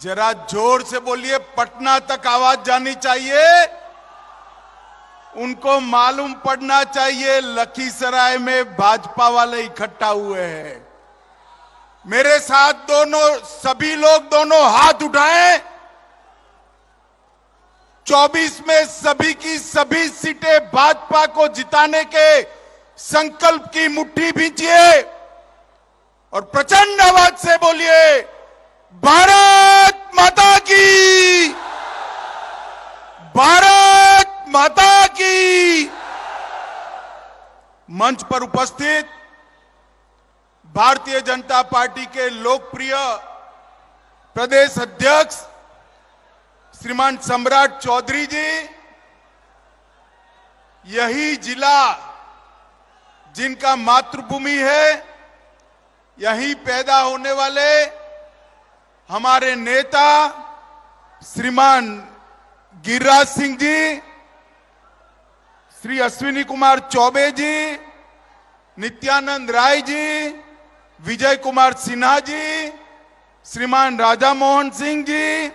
जरा जोर से बोलिए, पटना तक आवाज जानी चाहिए। उनको मालूम पड़ना चाहिए लखीसराय में भाजपा वाले इकट्ठा हुए हैं। मेरे साथ सभी लोग दोनों हाथ उठाएं। 24 में सभी की सभी सीटें भाजपा को जिताने के संकल्प की मुट्ठी भींचिए और प्रचंड आवाज से बोलिए, भारत माता की, भारत माता की। मंच पर उपस्थित भारतीय जनता पार्टी के लोकप्रिय प्रदेश अध्यक्ष श्रीमान सम्राट चौधरी जी, यही जिला जिनका मातृभूमि है, यहीं पैदा होने वाले हमारे नेता श्रीमान गिरिराज सिंह जी, श्री अश्विनी कुमार चौबे जी, नित्यानंद राय जी, विजय कुमार सिन्हा जी, श्रीमान राजा मोहन सिंह जी,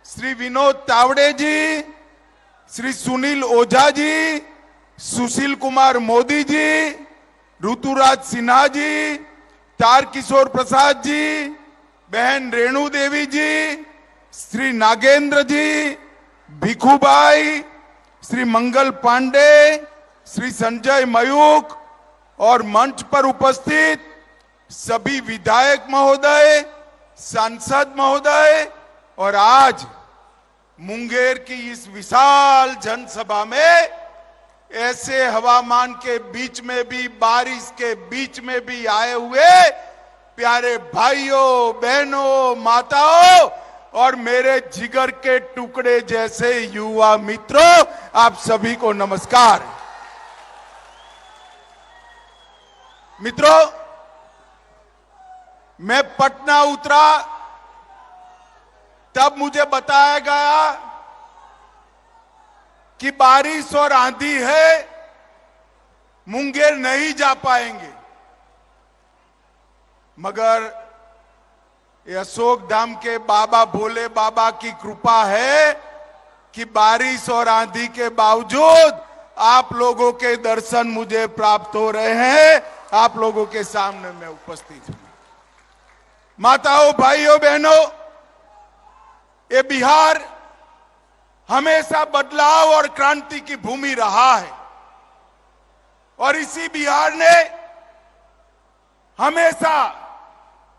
श्री विनोद तावड़े जी, श्री सुनील ओझा जी, सुशील कुमार मोदी जी, ऋतुराज सिन्हा जी, तारकिशोर प्रसाद जी, बहन रेणु देवी जी, श्री नागेंद्र जी, भिखुभाई, श्री मंगल पांडे, श्री संजय मयूख और मंच पर उपस्थित सभी विधायक महोदय, सांसद महोदय और आज मुंगेर की इस विशाल जनसभा में ऐसे हवामान के बीच में भी, बारिश के बीच में भी आए हुए प्यारे भाइयों, बहनों, माताओं और मेरे जिगर के टुकड़े जैसे युवा मित्रों, आप सभी को नमस्कार। मित्रों, मैं पटना उतरा तब मुझे बताया गया कि बारिश और आंधी है, मुंगेर नहीं जा पाएंगे। मगर ये अशोक धाम के बाबा भोले बाबा की कृपा है कि बारिश और आंधी के बावजूद आप लोगों के दर्शन मुझे प्राप्त हो रहे हैं। आप लोगों के सामने मैं उपस्थित हूं। माताओं, भाइयों, बहनों, ये बिहार हमेशा बदलाव और क्रांति की भूमि रहा है और इसी बिहार ने हमेशा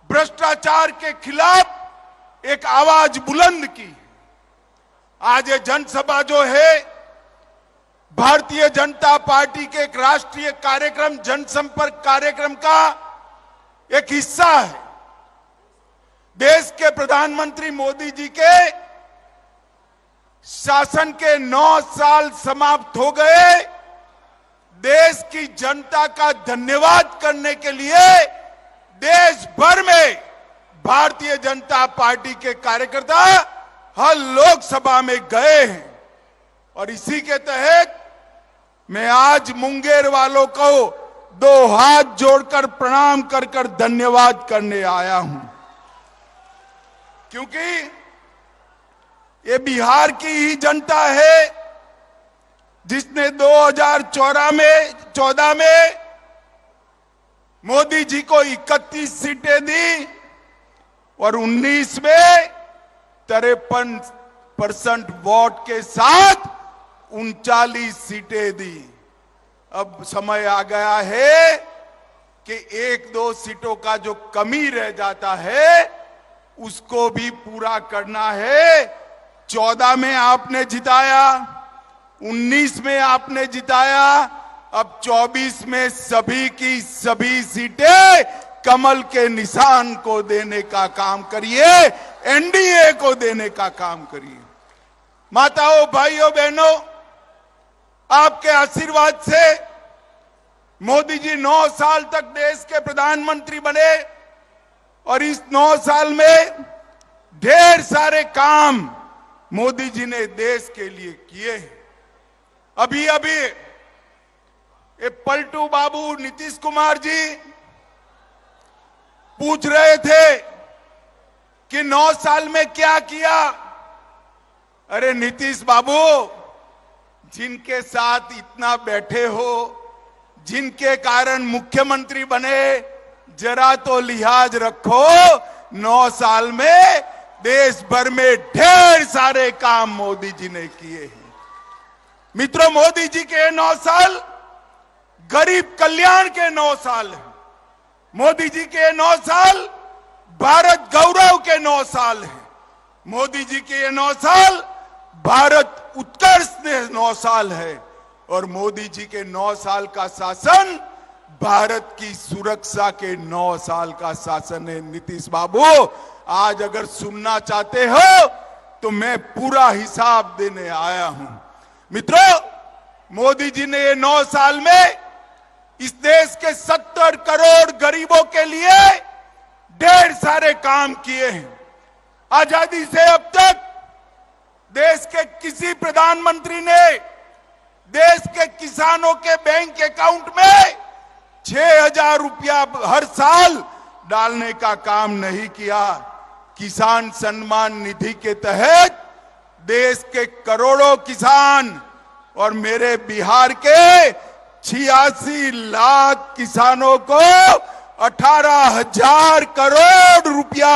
भ्रष्टाचार के खिलाफ एक आवाज बुलंद की। आज ये जनसभा जो है भारतीय जनता पार्टी के एक राष्ट्रीय कार्यक्रम, जनसंपर्क कार्यक्रम का एक हिस्सा है। देश के प्रधानमंत्री मोदी जी के शासन के 9 साल समाप्त हो गए। देश की जनता का धन्यवाद करने के लिए देश भर में भारतीय जनता पार्टी के कार्यकर्ता हर लोकसभा में गए हैं और इसी के तहत मैं आज मुंगेर वालों को 2 हाथ जोड़कर प्रणाम कर धन्यवाद करने आया हूं, क्योंकि ये बिहार की ही जनता है जिसने 2014 में मोदी जी को 31 सीटें दी और 19 में 53% वोट के साथ 39 सीटें दी। अब समय आ गया है कि 1-2 सीटों का जो कमी रह जाता है उसको भी पूरा करना है। 14 में आपने जिताया, 19 में आपने जिताया, अब 24 में सभी की सभी सीटें कमल के निशान को देने का काम करिए, एनडीए को देने का काम करिए। माताओं, भाइयों, बहनों, आपके आशीर्वाद से मोदी जी 9 साल तक देश के प्रधानमंत्री बने और इस 9 साल में ढेर सारे काम मोदी जी ने देश के लिए किए हैं। अभी ये पलटू बाबू नीतीश कुमार जी पूछ रहे थे कि 9 साल में क्या किया। अरे नीतीश बाबू, जिनके साथ इतना बैठे हो, जिनके कारण मुख्यमंत्री बने, जरा तो लिहाज रखो। 9 साल में देश भर में ढेर सारे काम मोदी जी ने किए हैं। मित्रों, मोदी जी के 9 साल गरीब कल्याण के 9 साल हैं। मोदी जी के 9 साल भारत गौरव के 9 साल हैं। मोदी जी के ये 9 साल भारत उत्कर्ष के 9 साल है। और मोदी जी के 9 साल का शासन भारत की सुरक्षा के 9 साल का शासन है। नीतीश बाबू, आज अगर सुनना चाहते हो तो मैं पूरा हिसाब देने आया हूं। मित्रों, मोदी जी ने ये 9 साल में इस देश के 70 करोड़ गरीबों के लिए ढेर सारे काम किए हैं। आजादी से अब तक देश के किसी प्रधानमंत्री ने देश के किसानों के बैंक अकाउंट में 6,000 रुपया हर साल डालने का काम नहीं किया। किसान सम्मान निधि के तहत देश के करोड़ों किसान और मेरे बिहार के 86 लाख किसानों को 18,000 करोड़ रुपया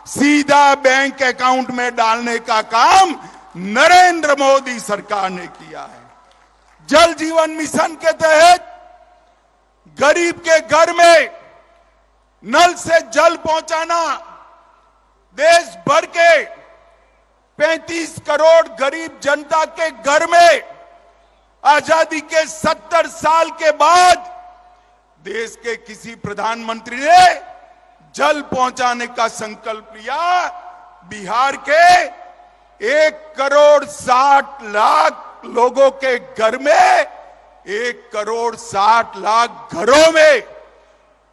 सीधा बैंक अकाउंट में डालने का काम नरेंद्र मोदी सरकार ने किया है। जल जीवन मिशन के तहत गरीब के घर में नल से जल पहुंचाना, देश भर के 35 करोड़ गरीब जनता के घर में आजादी के 70 साल के बाद देश के किसी प्रधानमंत्री ने जल पहुंचाने का संकल्प लिया। बिहार के 1,60,00,000 लोगों के घर में 1,60,00,000 घरों में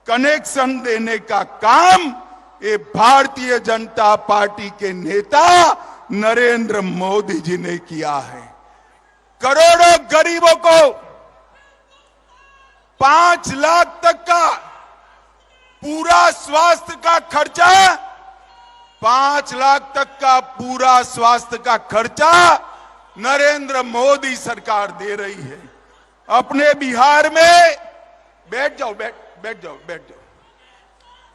कनेक्शन देने का काम ये भारतीय जनता पार्टी के नेता नरेंद्र मोदी जी ने किया है। करोड़ों गरीबों को 5 लाख तक का पूरा स्वास्थ्य का खर्चा, 5 लाख तक का पूरा स्वास्थ्य का खर्चा नरेंद्र मोदी सरकार दे रही है। अपने बिहार में बैठ जाओ।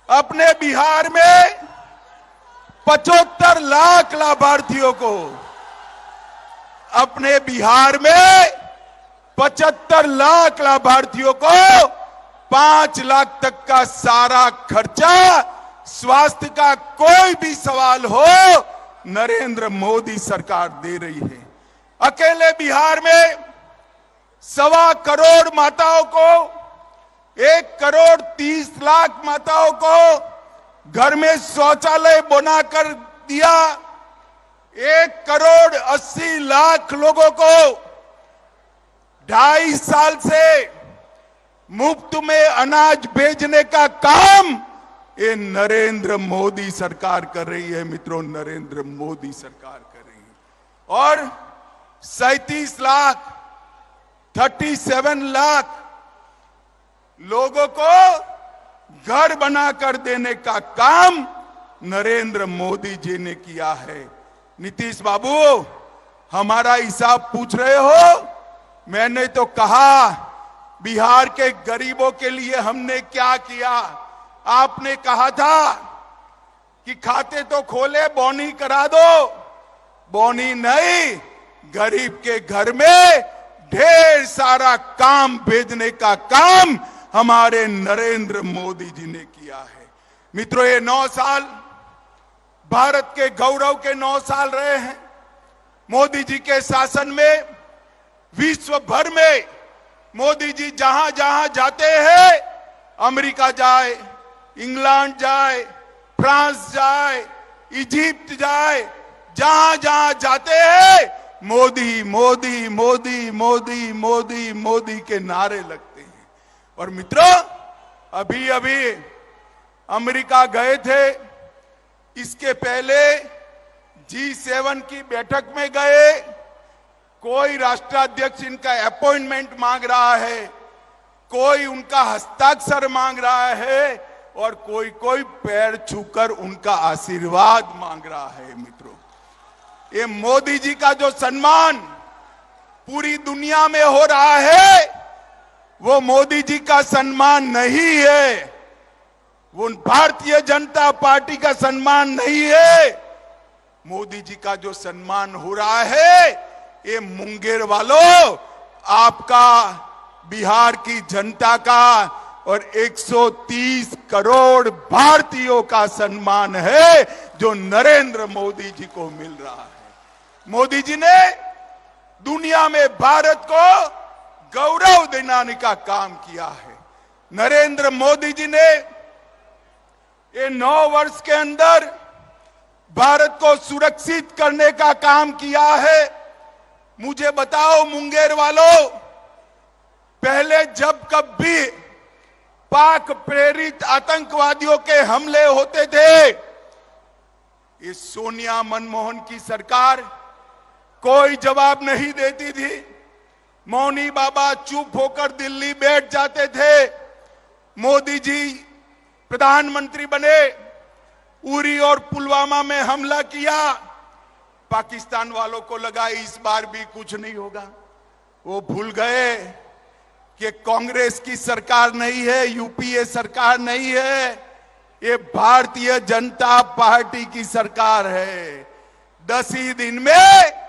अपने बिहार में 75 लाख लाभार्थियों को, अपने बिहार में 75 लाख लाभार्थियों को 5 लाख तक का सारा खर्चा, स्वास्थ्य का कोई भी सवाल हो, नरेंद्र मोदी सरकार दे रही है। अकेले बिहार में 1.25 करोड़ माताओं को, 1,30,00,000 माताओं को घर में शौचालय बनाकर दिया। 1,80,00,000 लोगों को 2.5 साल से मुफ्त में अनाज भेजने का काम ये नरेंद्र मोदी सरकार कर रही है। मित्रों, नरेंद्र मोदी सरकार कर रही है। और 37 लाख 37 लाख लोगों को घर बनाकर देने का काम नरेंद्र मोदी जी ने किया है। नीतीश बाबू, हमारा हिसाब पूछ रहे हो? मैंने तो कहा बिहार के गरीबों के लिए हमने क्या किया। आपने कहा था कि खाते तो खोले, बोनी करा दो। बोनी नहीं, गरीब के घर में ढेर सारा काम भेजने का काम हमारे नरेंद्र मोदी जी ने किया है। मित्रों, ये 9 साल भारत के गौरव के 9 साल रहे हैं। मोदी जी के शासन में विश्व भर में मोदी जी जहां जहां जाते हैं, अमेरिका जाए, इंग्लैंड जाए, फ्रांस जाए, इजिप्ट जाए, जहां जहां जाते हैं मोदी मोदी मोदी मोदी मोदी मोदी के नारे लगते हैं। और मित्रों, अभी अभी अमेरिका गए थे, इसके पहले G7 की बैठक में गए। कोई राष्ट्राध्यक्ष इनका अपॉइंटमेंट मांग रहा है, कोई उनका हस्ताक्षर मांग रहा है, और कोई कोई पैर छूकर उनका आशीर्वाद मांग रहा है। मित्रों, ये मोदी जी का जो सम्मान पूरी दुनिया में हो रहा है, वो मोदी जी का सम्मान नहीं है, वो भारतीय जनता पार्टी का सम्मान नहीं है। मोदी जी का जो सम्मान हो रहा है, ये मुंगेर वालों, आपका, बिहार की जनता का और 130 करोड़ भारतीयों का सम्मान है, जो नरेंद्र मोदी जी को मिल रहा है। मोदी जी ने दुनिया में भारत को गौरव दिलाने का काम किया है। नरेंद्र मोदी जी ने ये 9 वर्ष के अंदर भारत को सुरक्षित करने का काम किया है। मुझे बताओ मुंगेर वालों, पहले जब कभी पाक प्रेरित आतंकवादियों के हमले होते थे, ये सोनिया मनमोहन की सरकार कोई जवाब नहीं देती थी। मौनी बाबा चुप होकर दिल्ली बैठ जाते थे। मोदी जी प्रधानमंत्री बने, उरी और पुलवामा में हमला किया, पाकिस्तान वालों को लगा इस बार भी कुछ नहीं होगा। वो भूल गए कि कांग्रेस की सरकार नहीं है, यूपीए सरकार नहीं है, ये भारतीय जनता पार्टी की सरकार है। 10 ही दिन में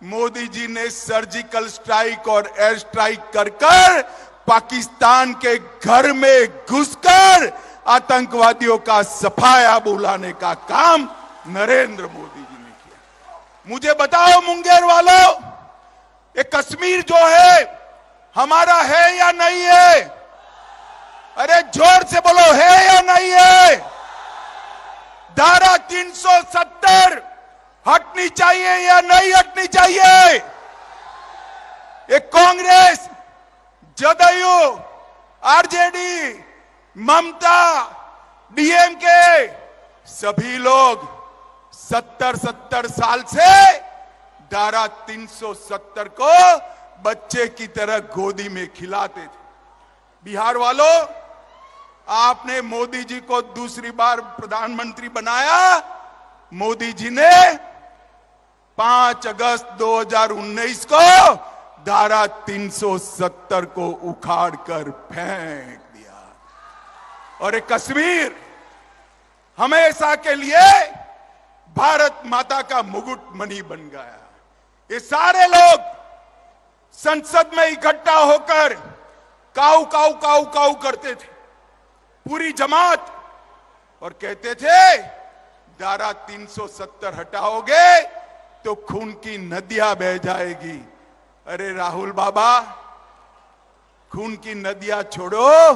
मोदी जी ने सर्जिकल स्ट्राइक और एयर स्ट्राइक कर पाकिस्तान के घर में घुसकर आतंकवादियों का सफाया बुलाने का काम नरेंद्र मोदी जी ने किया। मुझे बताओ मुंगेर वालों, ये कश्मीर जो है हमारा है या नहीं है? अरे जोर से बोलो, है या नहीं है? धारा 370 हटनी चाहिए या नहीं हटनी चाहिए? ये कांग्रेस, जदयू, आरजेडी, ममता, डीएमके, सभी लोग 70 साल से धारा 370 को बच्चे की तरह गोदी में खिलाते थे। बिहार वालों, आपने मोदी जी को दूसरी बार प्रधानमंत्री बनाया। मोदी जी ने 5 अगस्त 2019 को धारा 370 को उखाड़ कर फेंक दिया और एक कश्मीर हमेशा के लिए भारत माता का मुकुट मणि बन गया। ये सारे लोग संसद में इकट्ठा होकर काऊ काऊ काऊ काऊ करते थे, पूरी जमात, और कहते थे धारा 370 हटाओगे तो खून की नदियां बह जाएगी। अरे राहुल बाबा, खून की नदियां छोड़ो,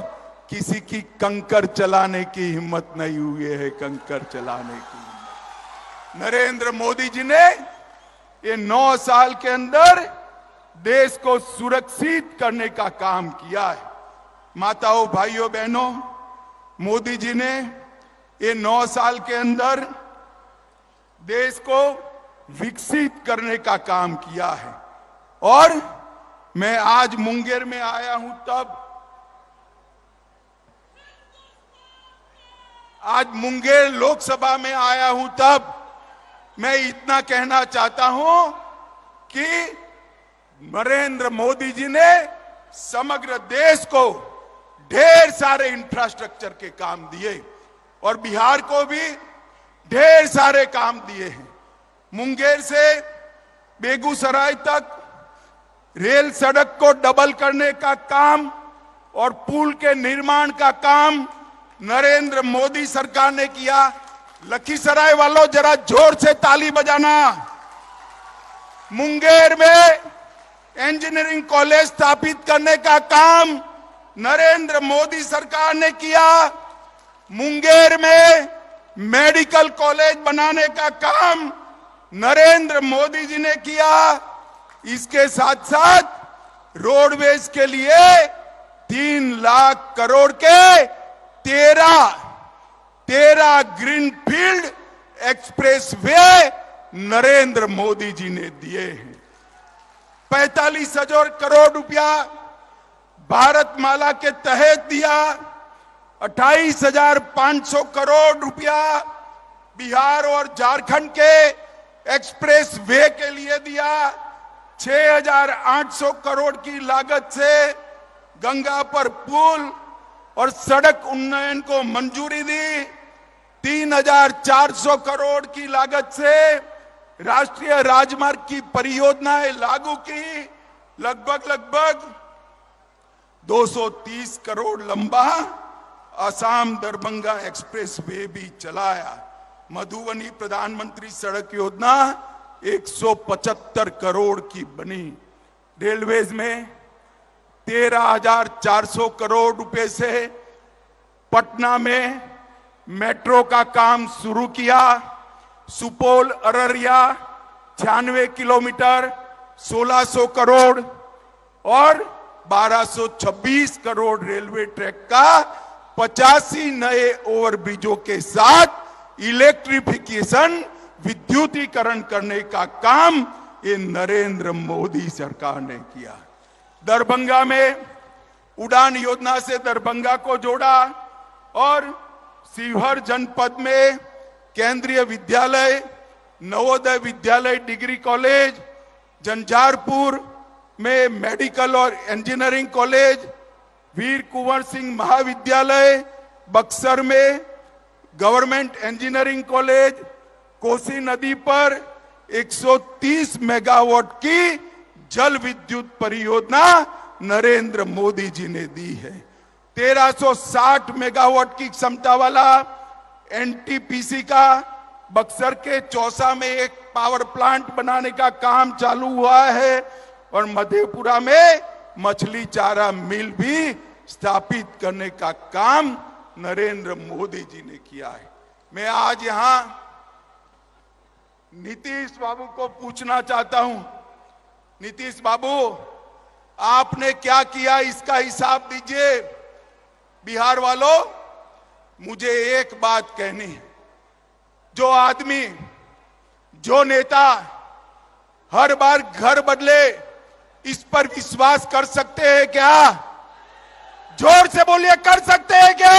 किसी की कंकर चलाने की हिम्मत नहीं हुई है, कंकर चलाने की हिम्मत। नरेंद्र मोदी जी ने ये 9 साल के अंदर देश को सुरक्षित करने का काम किया है। माताओं, भाइयों, बहनों, मोदी जी ने ये 9 साल के अंदर देश को विकसित करने का काम किया है। और मैं आज मुंगेर में आया हूं तब, आज मुंगेर लोकसभा में आया हूं तब मैं इतना कहना चाहता हूं कि नरेंद्र मोदी जी ने समग्र देश को ढेर सारे इंफ्रास्ट्रक्चर के काम दिए और बिहार को भी ढेर सारे काम दिए हैं। मुंगेर से बेगूसराय तक रेल सड़क को डबल करने का काम और पुल के निर्माण का काम नरेंद्र मोदी सरकार ने किया। लखीसराय वालों, जरा जोर से ताली बजाना। मुंगेर में इंजीनियरिंग कॉलेज स्थापित करने का काम नरेंद्र मोदी सरकार ने किया। मुंगेर में मेडिकल कॉलेज बनाने का काम नरेंद्र मोदी जी ने किया। इसके साथ साथ रोडवेज के लिए 3 लाख करोड़ के 13 ग्रीनफील्ड एक्सप्रेसवे नरेंद्र मोदी जी ने दिए हैं। 45,000 करोड़ रुपया भारतमाला के तहत दिया। 28,500 करोड़ रुपया बिहार और झारखंड के एक्सप्रेस वे के लिए दिया। 6,800 करोड़ की लागत से गंगा पर पुल और सड़क उन्नयन को मंजूरी दी। 3,400 करोड़ की लागत से राष्ट्रीय राजमार्ग की परियोजनाएं लागू की। लगभग 230 करोड़ लंबा असम दरभंगा एक्सप्रेस वे भी चलाया। मधुबनी प्रधानमंत्री सड़क योजना 175 करोड़ की बनी। रेलवेज में 13,400 करोड़ रुपए से पटना में मेट्रो का काम शुरू किया। सुपौल अररिया 96 किलोमीटर 1,600 करोड़ और 1,226 करोड़ रेलवे ट्रैक का 85 नए ओवरब्रिजों के साथ इलेक्ट्रिफिकेशन विद्युतीकरण करने का काम ये नरेंद्र मोदी सरकार ने किया। दरभंगा में उड़ान योजना से दरभंगा को जोड़ा और शिवहर जनपद में केंद्रीय विद्यालय, नवोदय विद्यालय डिग्री कॉलेज, झंझारपुर में मेडिकल और इंजीनियरिंग कॉलेज, वीर कुंवर सिंह महाविद्यालय, बक्सर में गवर्नमेंट इंजीनियरिंग कॉलेज, कोसी नदी पर 130 मेगावाट की जल विद्युत परियोजना नरेंद्र मोदी जी ने दी है। 1360 मेगावाट की क्षमता वाला एनटीपीसी का बक्सर के चौसा में एक पावर प्लांट बनाने का काम चालू हुआ है और मधेपुरा में मछली चारा मिल भी स्थापित करने का काम नरेंद्र मोदी जी ने किया है। मैं आज यहां नीतीश बाबू को पूछना चाहता हूं, नीतीश बाबू आपने क्या किया इसका हिसाब दीजिए। बिहार वालों, मुझे एक बात कहनी है, जो आदमी, जो नेता हर बार घर बदले, इस पर विश्वास कर सकते हैं क्या? जोर से बोलिए, कर सकते हैं क्या?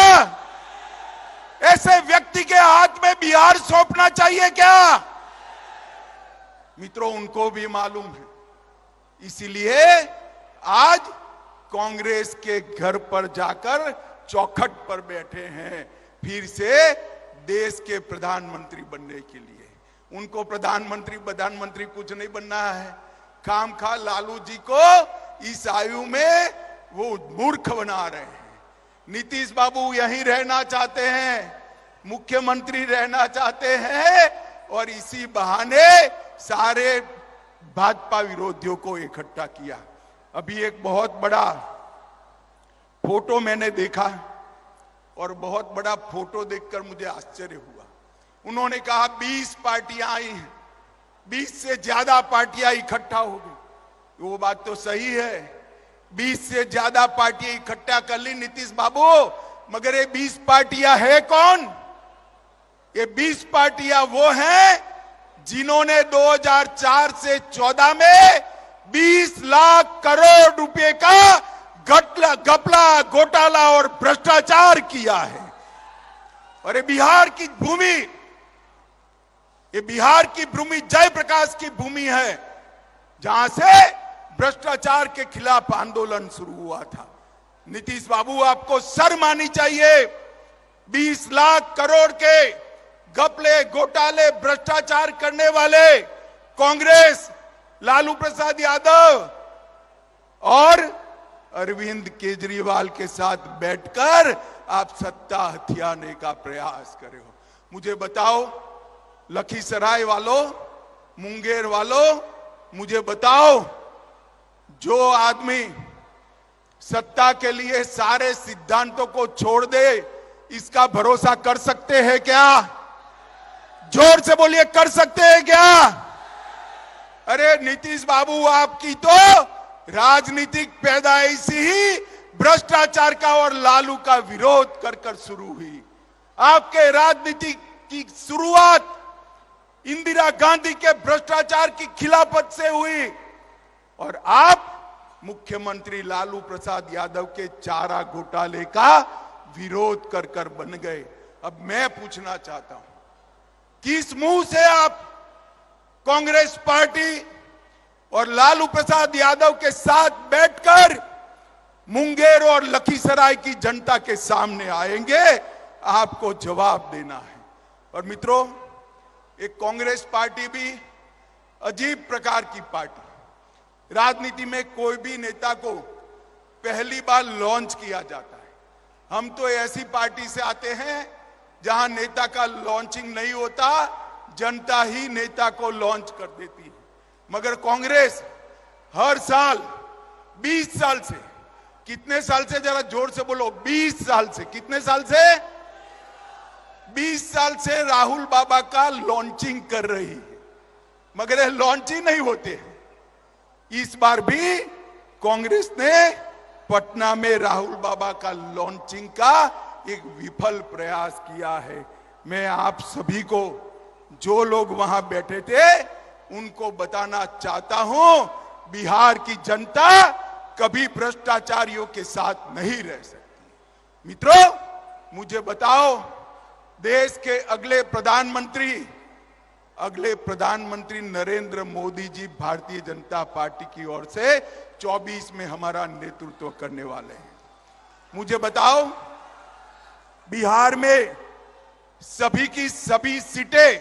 ऐसे व्यक्ति के हाथ में बिहार सौंपना चाहिए क्या? मित्रों, उनको भी मालूम है, इसीलिए आज कांग्रेस के घर पर जाकर चौखट पर बैठे हैं फिर से देश के प्रधानमंत्री बनने के लिए। उनको प्रधानमंत्री कुछ नहीं बनना है। खामखा लालू जी को इस आयु में वो मूर्ख बना रहे हैं। नीतीश बाबू यहीं रहना चाहते हैं, मुख्यमंत्री रहना चाहते हैं और इसी बहाने सारे भाजपा विरोधियों को इकट्ठा किया। अभी एक बहुत बड़ा फोटो मैंने देखा और बहुत बड़ा फोटो देखकर मुझे आश्चर्य हुआ। उन्होंने कहा 20 पार्टियां आई हैं, 20 से ज्यादा पार्टियां इकट्ठा हो गई। वो बात तो सही है, 20 से ज्यादा पार्टियां इकट्ठा कर ली नीतीश बाबू, मगर ये 20 पार्टियां है कौन? ये 20 पार्टियां वो हैं जिन्होंने 2004 से 14 में 20 लाख करोड़ रुपए का घपला, घोटाला और भ्रष्टाचार किया है। और ये बिहार की भूमि, ये बिहार की भूमि जयप्रकाश की भूमि है, जहां से भ्रष्टाचार के खिलाफ आंदोलन शुरू हुआ था। नीतीश बाबू, आपको शर्म आनी चाहिए। 20 लाख करोड़ के घपले, घोटाले, भ्रष्टाचार करने वाले कांग्रेस, लालू प्रसाद यादव और अरविंद केजरीवाल के साथ बैठकर आप सत्ता हथियाने का प्रयास कर रहे हो। मुझे बताओ, लखीसराय वालों, मुंगेर वालों, मुझे बताओ, जो आदमी सत्ता के लिए सारे सिद्धांतों को छोड़ दे, इसका भरोसा कर सकते हैं क्या? जोर से बोलिए, कर सकते हैं क्या? अरे नीतीश बाबू, आपकी तो राजनीतिक पैदाइश ही भ्रष्टाचार का और लालू का विरोध कर कर शुरू हुई। आपके राजनीति की शुरुआत इंदिरा गांधी के भ्रष्टाचार की खिलाफत से हुई और आप मुख्यमंत्री लालू प्रसाद यादव के चारा घोटाले का विरोध कर कर बन गए। अब मैं पूछना चाहता हूं, किस मुंह से आप कांग्रेस पार्टी और लालू प्रसाद यादव के साथ बैठकर मुंगेर और लखीसराय की जनता के सामने आएंगे? आपको जवाब देना है। और मित्रों, एक कांग्रेस पार्टी भी अजीब प्रकार की पार्टी। राजनीति में कोई भी नेता को पहली बार लॉन्च किया जाता है। हम तो ऐसी पार्टी से आते हैं जहां नेता का लॉन्चिंग नहीं होता, जनता ही नेता को लॉन्च कर देती है। मगर कांग्रेस हर साल 20 साल से, कितने साल से, जरा जोर से बोलो, 20 साल से, कितने साल से? 20 साल से राहुल बाबा का लॉन्चिंग कर रही है, मगर लॉन्च ही नहीं होते। इस बार भी कांग्रेस ने पटना में राहुल बाबा का लॉन्चिंग का एक विफल प्रयास किया है। मैं आप सभी को, जो लोग वहां बैठे थे, उनको बताना चाहता हूं, बिहार की जनता कभी भ्रष्टाचारियों के साथ नहीं रह सकती। मित्रों, मुझे बताओ, देश के अगले प्रधानमंत्री नरेंद्र मोदी जी भारतीय जनता पार्टी की ओर से 24 में हमारा नेतृत्व करने वाले हैं। मुझे बताओ, बिहार में सभी की सभी सीटें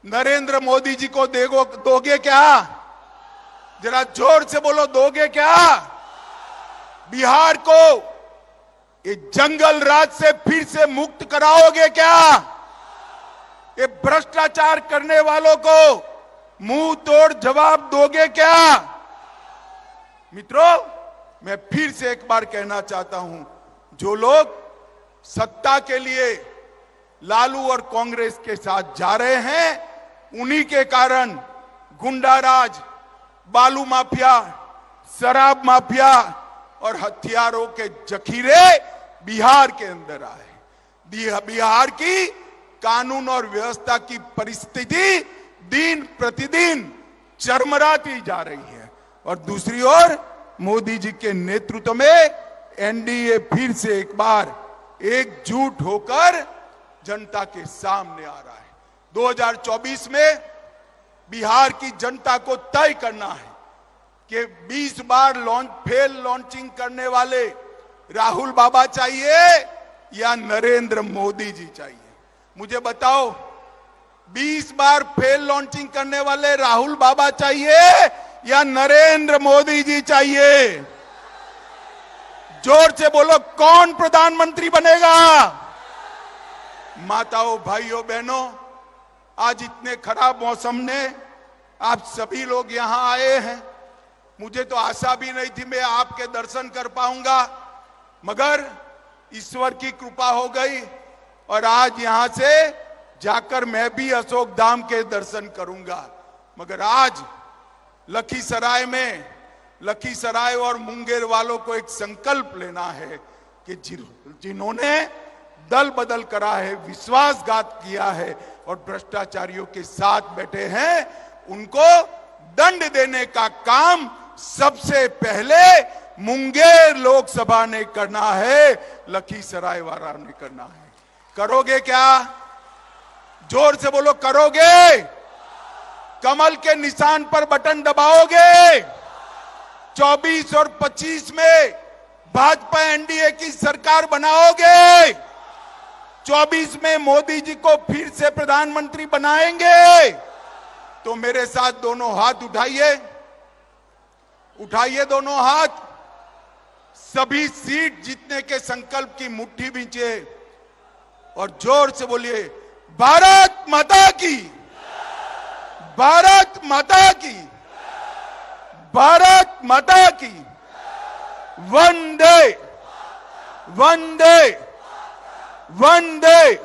नरेंद्र मोदी जी को दोगे क्या? जरा जोर से बोलो, दोगे क्या? बिहार को ये जंगल राज से फिर से मुक्त कराओगे क्या? ये भ्रष्टाचार करने वालों को मुंह तोड़ जवाब दोगे क्या? मित्रों, मैं फिर से एक बार कहना चाहता हूं, जो लोग सत्ता के लिए लालू और कांग्रेस के साथ जा रहे हैं, उन्हीं के कारण गुंडाराज, बालू माफिया, शराब माफिया और हथियारों के जखीरे बिहार के अंदर आए। बिहार की कानून और व्यवस्था की परिस्थिति दिन प्रतिदिन चरमराती जा रही है। और दूसरी ओर मोदी जी के नेतृत्व में एनडीए फिर से एक बार एकजुट होकर जनता के सामने आ रहा है। 2024 में बिहार की जनता को तय करना है कि 20 बार लॉन्चिंग करने वाले राहुल बाबा चाहिए या नरेंद्र मोदी जी चाहिए? मुझे बताओ, 20 बार फेल लॉन्चिंग करने वाले राहुल बाबा चाहिए या नरेंद्र मोदी जी चाहिए? जोर से बोलो, कौन प्रधानमंत्री बनेगा? माताओं, भाइयों, बहनों, आज इतने खराब मौसम ने आप सभी लोग यहां आए हैं। मुझे तो आशा भी नहीं थी मैं आपके दर्शन कर पाऊंगा, मगर ईश्वर की कृपा हो गई और आज यहां से जाकर मैं भी अशोक धाम के दर्शन करूंगा। मगर आज लखीसराय और मुंगेर वालों को एक संकल्प लेना है कि जिन्होंने दल बदल करा है, विश्वासघात किया है और भ्रष्टाचारियों के साथ बैठे हैं, उनको दंड देने का काम सबसे पहले मुंगेर लोकसभा ने करना है, लखीसराय वाला ने करना है। करोगे क्या? जोर से बोलो, करोगे? कमल के निशान पर बटन दबाओगे? 24 और 25 में भाजपा एनडीए की सरकार बनाओगे? 24 में मोदी जी को फिर से प्रधानमंत्री बनाएंगे? तो मेरे साथ दोनों हाथ उठाइए, उठाइए दोनों हाथ, सभी सीट जीतने के संकल्प की मुट्ठी बींचे और जोर से बोलिए, भारत माता की, भारत माता की, भारत माता की, वंदे वंदे वंदे।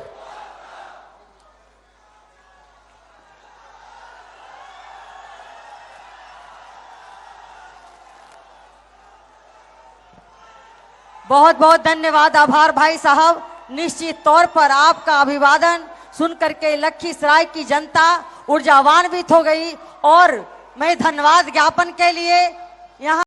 बहुत बहुत धन्यवाद, आभार भाई साहब। निश्चित तौर पर आपका अभिवादन सुन करके लखीसराय की जनता ऊर्जावान्वित हो गई और मैं धन्यवाद ज्ञापन के लिए यहाँ